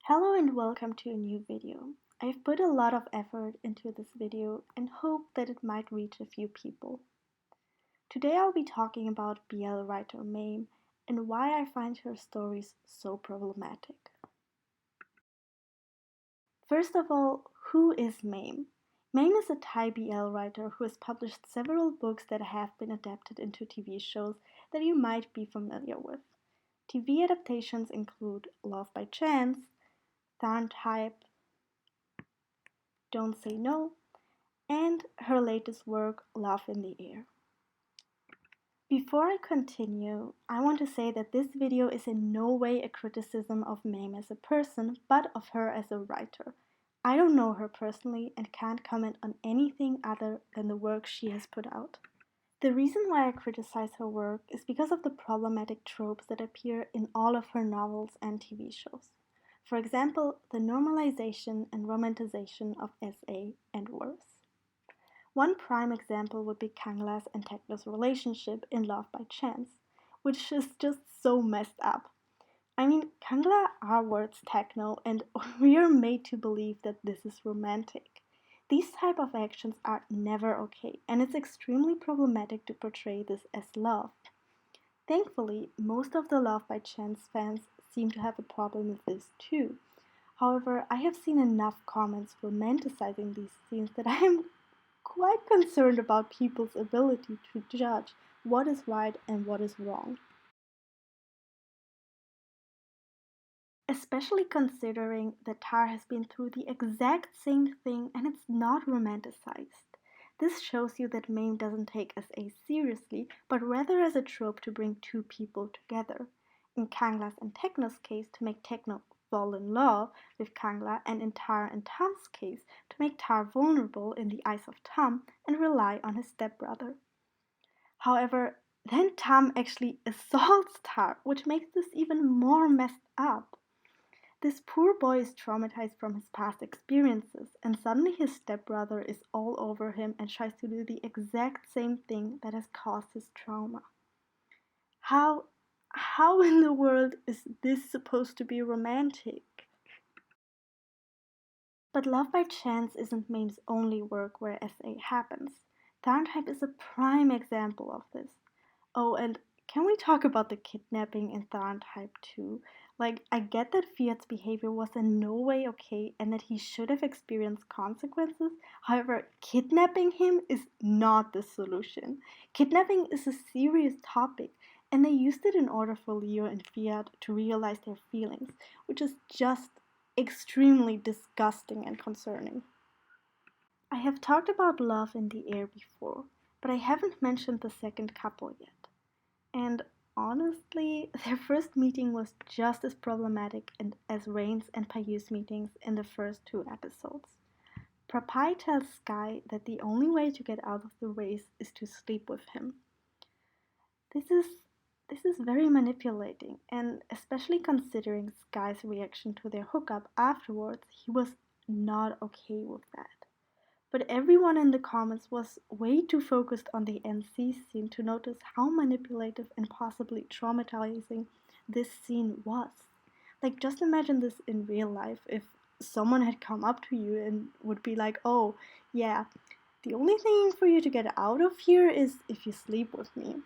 Hello and welcome to a new video. I've put a lot of effort into this video and hope that it might reach a few people. Today I'll be talking about BL writer Mame and why I find her stories so problematic. First of all, who is Mame? Mame is a Thai BL writer who has published several books that have been adapted into TV shows that you might be familiar with. TV adaptations include Love by Chance, TharnType, Don't Say No, and her latest work, Love in the Air. Before I continue, I want to say that this video is in no way a criticism of Mame as a person, but of her as a writer. I don't know her personally and can't comment on anything other than the work she has put out. The reason why I criticize her work is because of the problematic tropes that appear in all of her novels and TV shows. For example, the normalization and romanticization of SA and worse. One prime example would be Kangla's and Tekno's relationship in Love by Chance, which is just so messed up. I mean, Kangla R-words Tekno, and we are made to believe that this is romantic. These type of actions are never okay, and it's extremely problematic to portray this as love. Thankfully, most of the Love by Chance fans seem to have a problem with this too. However, I have seen enough comments romanticizing these scenes that I am quite concerned about people's ability to judge what is right and what is wrong. Especially considering that Tar has been through the exact same thing and it's not romanticized. This shows you that Mame doesn't take SA seriously, but rather as a trope to bring two people together. In Kangla's and Tekno's case, to make Tekno fall in love with Kangla, and in Tar and Tam's case, to make Tar vulnerable in the eyes of Tam and rely on his stepbrother. However, then Tam actually assaults Tar, which makes this even more messed up. This poor boy is traumatized from his past experiences, and suddenly his stepbrother is all over him and tries to do the exact same thing that has caused his trauma. How in the world is this supposed to be romantic? But Love by Chance isn't Mame's only work where SA happens. TharnType is a prime example of this. Oh, and can we talk about the kidnapping in TharnType too? Like, I get that Fiat's behavior was in no way okay and that he should have experienced consequences. However, kidnapping him is not the solution. Kidnapping is a serious topic, and they used it in order for Leo and Fiat to realize their feelings, which is just extremely disgusting and concerning. I have talked about Love in the Air before, but I haven't mentioned the second couple yet. And honestly, their first meeting was just as problematic as Rain's and Payu's meetings in the first two episodes. Prapai tells Sky that the only way to get out of the race is to sleep with him. This is very manipulating, and especially considering Sky's reaction to their hookup afterwards, he was not okay with that. But everyone in the comments was way too focused on the NC scene to notice how manipulative and possibly traumatizing this scene was. Like, just imagine this in real life if someone had come up to you and would be like, oh, yeah, the only thing for you to get out of here is if you sleep with me.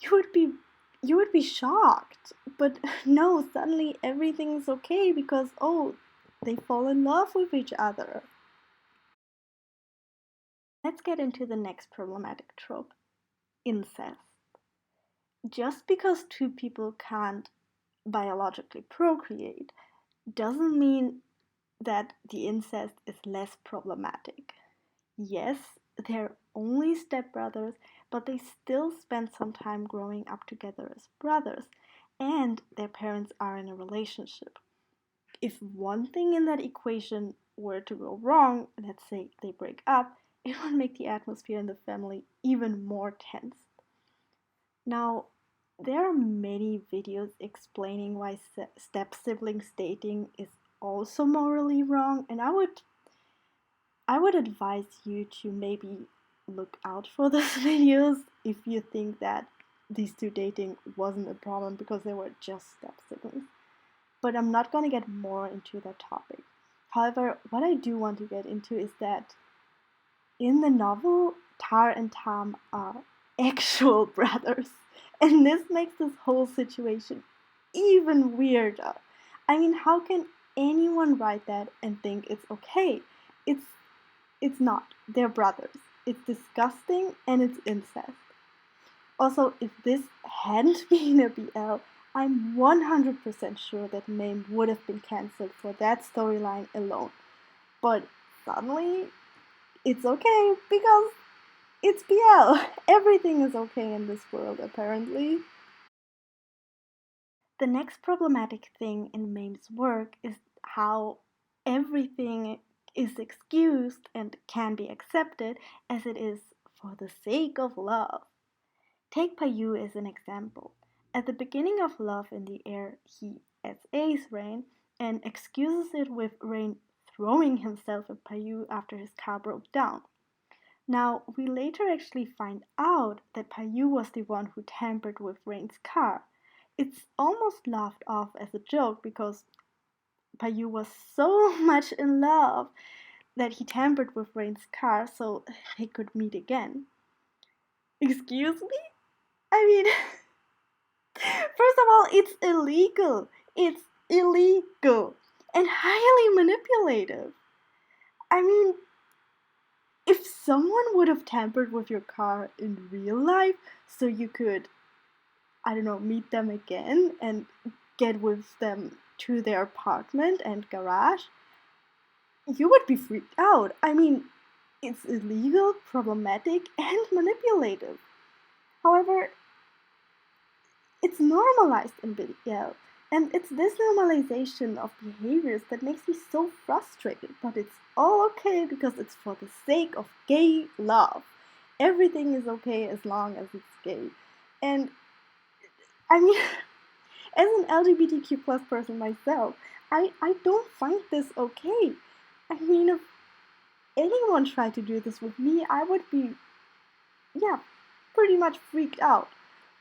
You would be shocked. But no, suddenly everything's okay because, oh, they fall in love with each other. Let's get into the next problematic trope, incest. Just because two people can't biologically procreate doesn't mean that the incest is less problematic. Yes, they're only stepbrothers, but they still spend some time growing up together as brothers, and their parents are in a relationship. If one thing in that equation were to go wrong, let's say they break up, it would make the atmosphere in the family even more tense. Now, there are many videos explaining why step-siblings dating is also morally wrong, and I would advise you to maybe look out for those videos if you think that these two dating wasn't a problem because they were just step-siblings. but I'm not going to get more into that topic. However, what I do want to get into is that in the novel, Tar and Tam are actual brothers, and this makes this whole situation even weirder. I mean, how can anyone write that and think it's okay? It's it's not. They're brothers. It's disgusting and it's incest. Also, if this hadn't been a BL, I'm 100% sure that Mame would have been cancelled for that storyline alone. But suddenly, it's okay because it's BL. Everything is okay in this world, apparently. The next problematic thing in Mame's work is how everything is excused and can be accepted as it is for the sake of love. Take Payu as an example. At the beginning of Love in the Air, he SAs Rain and excuses it with Rain throwing himself at Payu after his car broke down. Now, we later actually find out that Payu was the one who tampered with Rain's car. It's almost laughed off as a joke because Payu was so much in love that he tampered with Rain's car so they could meet again. Excuse me? I mean, first of all, it's illegal. It's illegal and highly manipulative. I mean, if someone would have tampered with your car in real life so you could, I don't know, meet them again and get with them to their apartment and garage, you would be freaked out. I mean, it's illegal, problematic, and manipulative. However, it's normalized in BDL, and it's this normalization of behaviors that makes me so frustrated. But it's all okay because it's for the sake of gay love. Everything is okay as long as it's gay. And I mean, as an LGBTQ plus person myself, I don't find this okay. I mean, if anyone tried to do this with me, I would be, yeah, pretty much freaked out.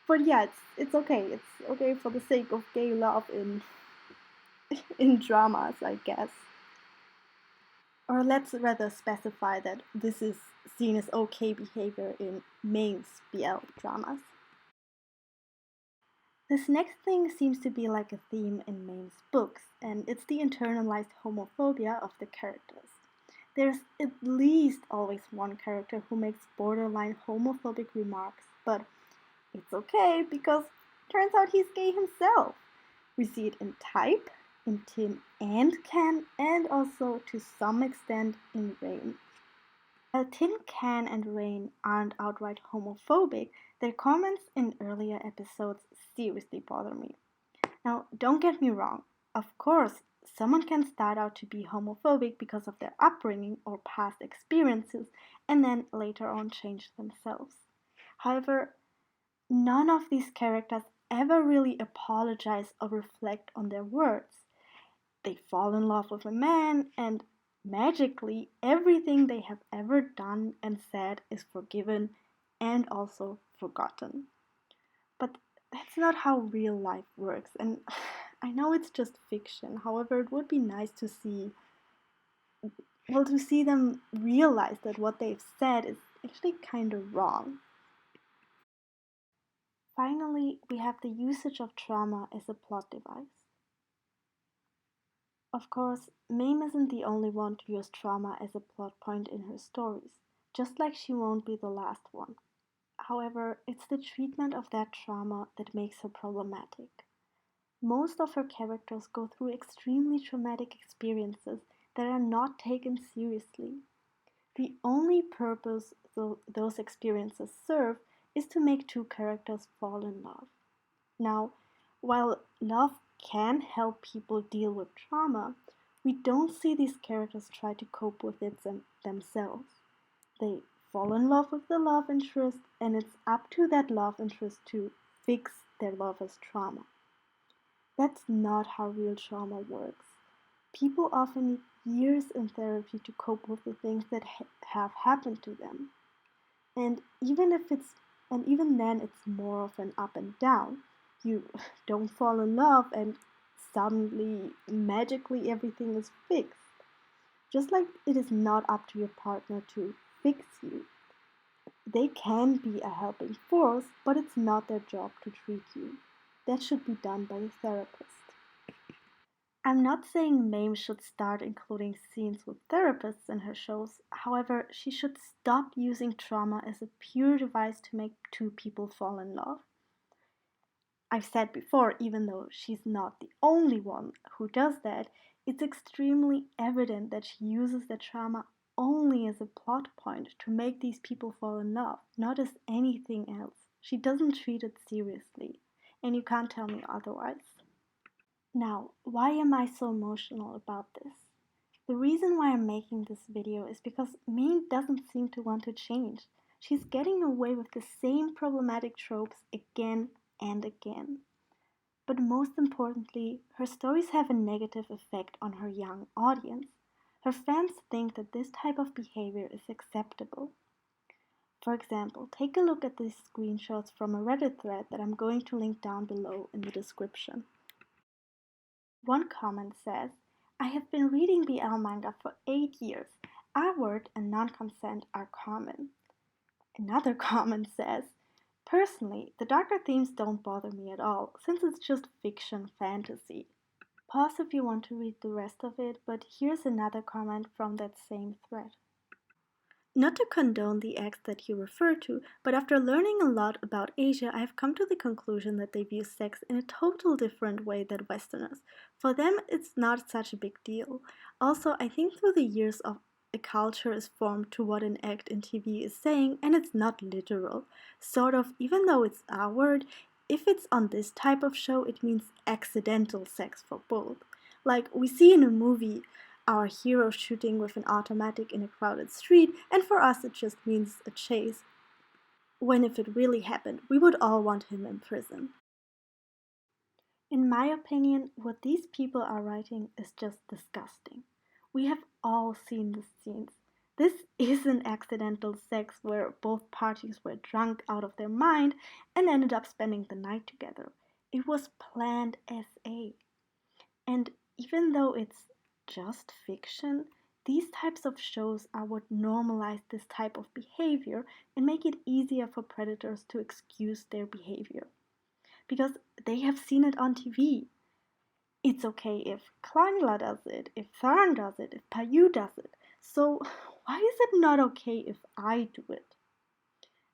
But yeah, it's okay. It's okay for the sake of gay love in dramas, I guess. Or let's rather specify that this is seen as okay behavior in Maine's BL dramas. This next thing seems to be like a theme in Maine's books, and it's the internalized homophobia of the characters. There's at least always one character who makes borderline homophobic remarks, but it's okay because turns out he's gay himself. We see it in Type, in Tin and Can, and also to some extent in Rain. While Tin Can and Rain aren't outright homophobic, their comments in earlier episodes seriously bother me. Now, don't get me wrong, of course, someone can start out to be homophobic because of their upbringing or past experiences and then later on change themselves. However, none of these characters ever really apologize or reflect on their words. They fall in love with a man, and magically, everything they have ever done and said is forgiven and also forgotten. But that's not how real life works, and I know it's just fiction. However, it would be nice to see, well, to see them realize that what they've said is actually kind of wrong. Finally, we have the usage of trauma as a plot device. Of course, Mame isn't the only one to use trauma as a plot point in her stories, just like she won't be the last one. However, it's the treatment of that trauma that makes her problematic. Most of her characters go through extremely traumatic experiences that are not taken seriously. The only purpose those experiences serve is to make two characters fall in love. Now, while love can help people deal with trauma, we don't see these characters try to cope with it themselves. They fall in love with the love interest, and it's up to that love interest to fix their lover's trauma. That's not how real trauma works. People often need years in therapy to cope with the things that have happened to them. And even then it's more of an up and down. You don't fall in love and suddenly, magically, everything is fixed. Just like it is not up to your partner to fix you. They can be a helping force, but it's not their job to treat you. That should be done by a therapist. I'm not saying Mame should start including scenes with therapists in her shows. However, she should stop using trauma as a pure device to make two people fall in love. I've said before, even though she's not the only one who does that, it's extremely evident that she uses the trauma only as a plot point to make these people fall in love, not as anything else. She doesn't treat it seriously, and you can't tell me otherwise. Now, why am I so emotional about this? The reason why I'm making this video is because Mame doesn't seem to want to change. She's getting away with the same problematic tropes again and again. But most importantly, her stories have a negative effect on her young audience. Her fans think that this type of behavior is acceptable. For example, take a look at these screenshots from a Reddit thread that I'm going to link down below in the description. One comment says, I have been reading BL manga for 8 years. R-word and non-consent are common. Another comment says, personally, the darker themes don't bother me at all, since it's just fiction fantasy. Pause if you want to read the rest of it, but here's another comment from that same thread. Not to condone the acts that you refer to, but after learning a lot about Asia, I have come to the conclusion that they view sex in a total different way than Westerners. For them, it's not such a big deal. Also, I think through the years of a culture is formed to what an act in TV is saying, and it's not literal. Sort of, even though it's our word, if it's on this type of show, it means accidental sex for both. Like we see in a movie, our hero shooting with an automatic in a crowded street, and for us it just means a chase. When if it really happened, we would all want him in prison. In my opinion, what these people are writing is just disgusting. We have all seen the scenes. This isn't accidental sex where both parties were drunk out of their mind and ended up spending the night together. It was planned SA. And even though it's just fiction, these types of shows are what normalize this type of behavior and make it easier for predators to excuse their behavior. Because they have seen it on TV. It's okay if Klangla does it, if Tharn does it, if Payu does it. So why is it not okay if I do it?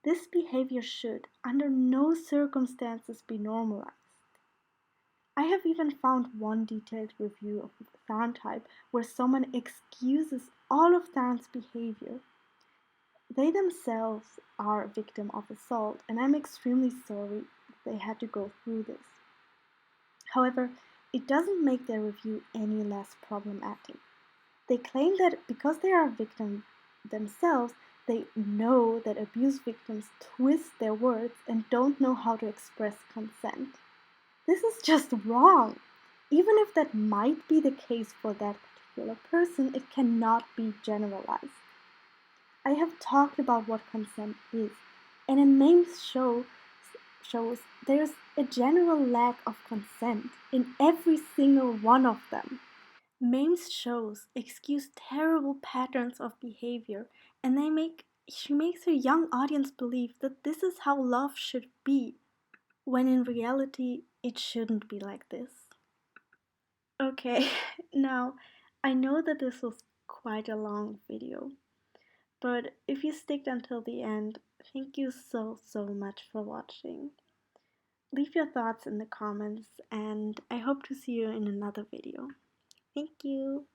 This behavior should, under no circumstances, be normalized. I have even found one detailed review of TharnType where someone excuses all of Tharn's behavior. They themselves are a victim of assault, and I'm extremely sorry they had to go through this. However, it doesn't make their review any less problematic. They claim that because they are victims themselves, they know that abuse victims twist their words and don't know how to express consent. This is just wrong. Even if that might be the case for that particular person, it cannot be generalized. I have talked about what consent is, and in Mame's shows there's a general lack of consent in every single one of them. Mame's shows excuse terrible patterns of behavior, and she makes her young audience believe that this is how love should be, when in reality it shouldn't be like this. Okay, now I know that this was quite a long video, but if you sticked until the end, thank you so much for watching. Leave your thoughts in the comments, and I hope to see you in another video. Thank you.